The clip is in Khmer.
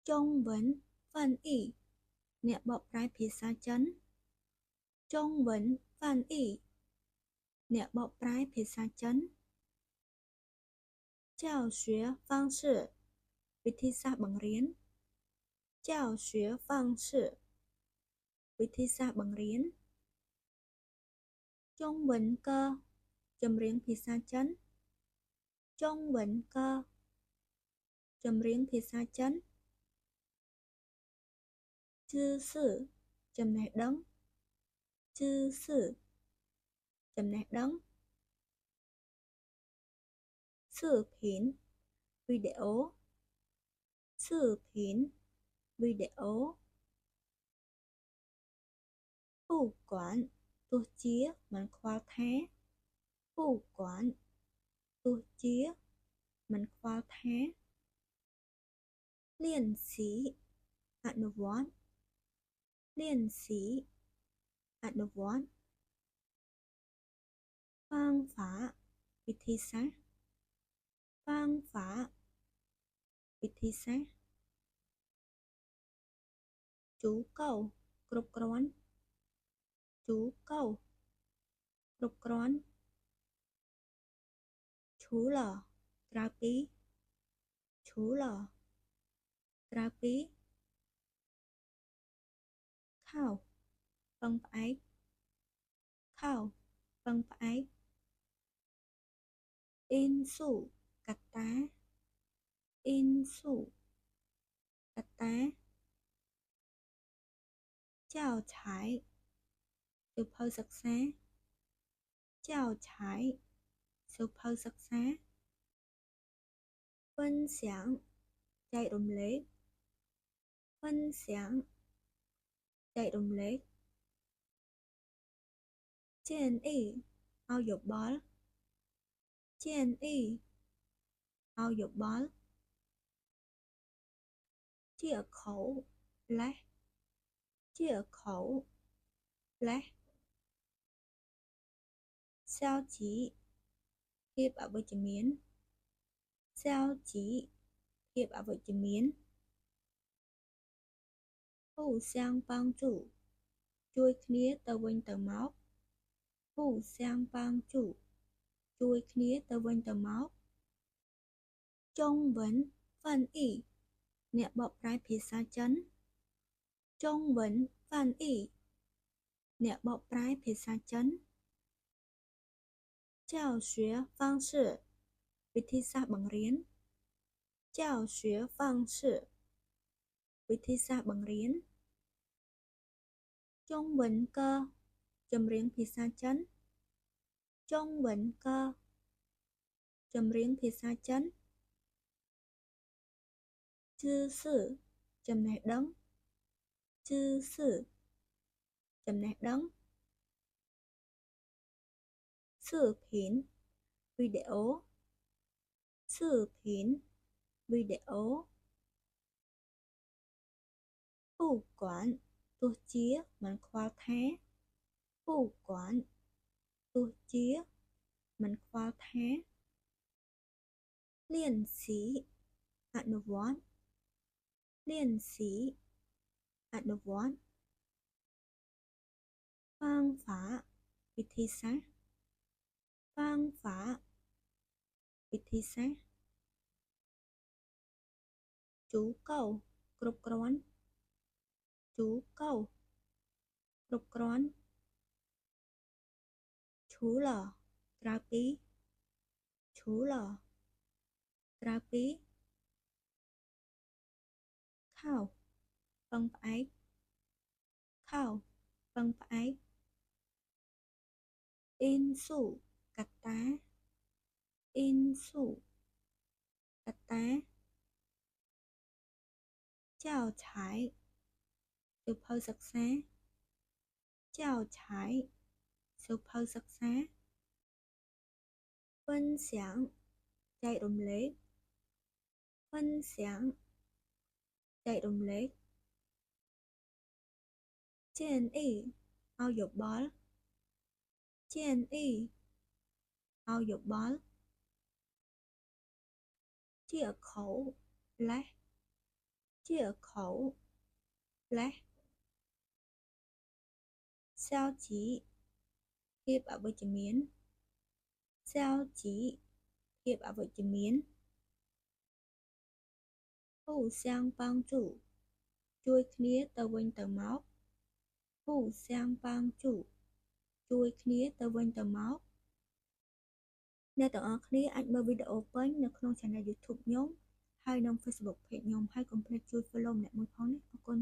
中文翻译អ្នកបកប្រែភាសាចិន中文翻译អ្នកបកប្រែភាសាចិន教学方式វិធីសាស្ត្របង្រៀន教学方式វិធីសាស្ត្របង្រៀន中文歌ចម្រៀងភាសាចិន中文歌ចម្រៀងភាសាចិន知識ចំណេះដឹង知識ចំណេះដឹង視頻វីដេអូ視頻វីដេអូ不管ទោះជាមិនខ្វល់ថា不管ទោះជាមិនខ្វល់ថា練習អនុវត្ត練習អនុវត្ត方法វិធីសាស្ត្រ方法វិធីសាស្ត្រជូកូគ្រប់គ្រាន់ជូកូគ្រប់គ្រាន់ឈូឡក្រៅពីឈូឡក្រៅពីខោពឹងផ្អែកខោពឹងផ្អែកអ៊ីនស៊ូកត្តាអ៊ីនស៊ូកត្តាចៅឆាយសៀវភៅសិក្សាចៅឆាយសៀវភៅសិក្សា分享ចែករំលែក分享ចែករំលែក建议ឲ្យយោបល់建议ឲ្យយោបល់ជាខោលេះជាខោលេះ消极ភាពអវិជ្ជមាន消极ភាពអវិជ្ជមាន互相帮助ជួយគ្នាទៅវិញទៅមក互相帮助ជួយគ្នាទៅវិញទៅមក中文翻译អ្នកបកប្រែភាសាចិន中文翻译អ្នកបកប្រែភាសាចិន教学方式វិធីសាស្ត្របង្រៀន教学方式វិធីសាស្ត្របង្រៀន中文歌ចម្រៀងភាសាចិន中文歌ចម្រៀងភាសាចិន知識ចំណេះដឹង知識ចំណេះដឹង視頻វីដេអូ視頻វីដេអូ不管ទោះជាមិនខ្វល់ថា不管ទោះជាមិនខ្វល់ថា練習អនុវត្ត練習អនុវត្ត方法វិធីសាស្ត្រ方法វិធីសាស្ត្រជូកូគ្រប់គ្រាន់ជូកូគ្រប់គ្រាន់ឈូឡក្រៅពីឈូឡក្រៅពីខោពឹងផ្អែកខោពឹងផ្អែកអ៊ីនស៊ូកត្តាអ៊ីនស៊ូកត្តាចៅឆាយសៀវភៅសិក្សាចៅឆាយសៀវភៅសិក្សា分享ចែករំលែក分享ចែករំលែក建议ឲ្យយោបល់建议ឲ្យយោបល់ជាខោលេះ ជាខោលេះសៅជីភាពអវិជ្ជមានសៅជីភាពអវិជ្ជមានហ៊ូសៀងប៉ងជូជួយគ្នាទៅវិញទៅមកហ៊ូសៀងប៉ងជូជួយគ្នាទៅវិញទៅមកអ្នកទាំងអស់គ្នាអាចមើលវីដេអូពេញនៅក្នុង Channel YouTube ខ្ញុំហើយនិង Facebook Page ខ្ញុំហើយកុំភ្លេចជួយ follow ម្នាក់មួយផងណាអរគុណ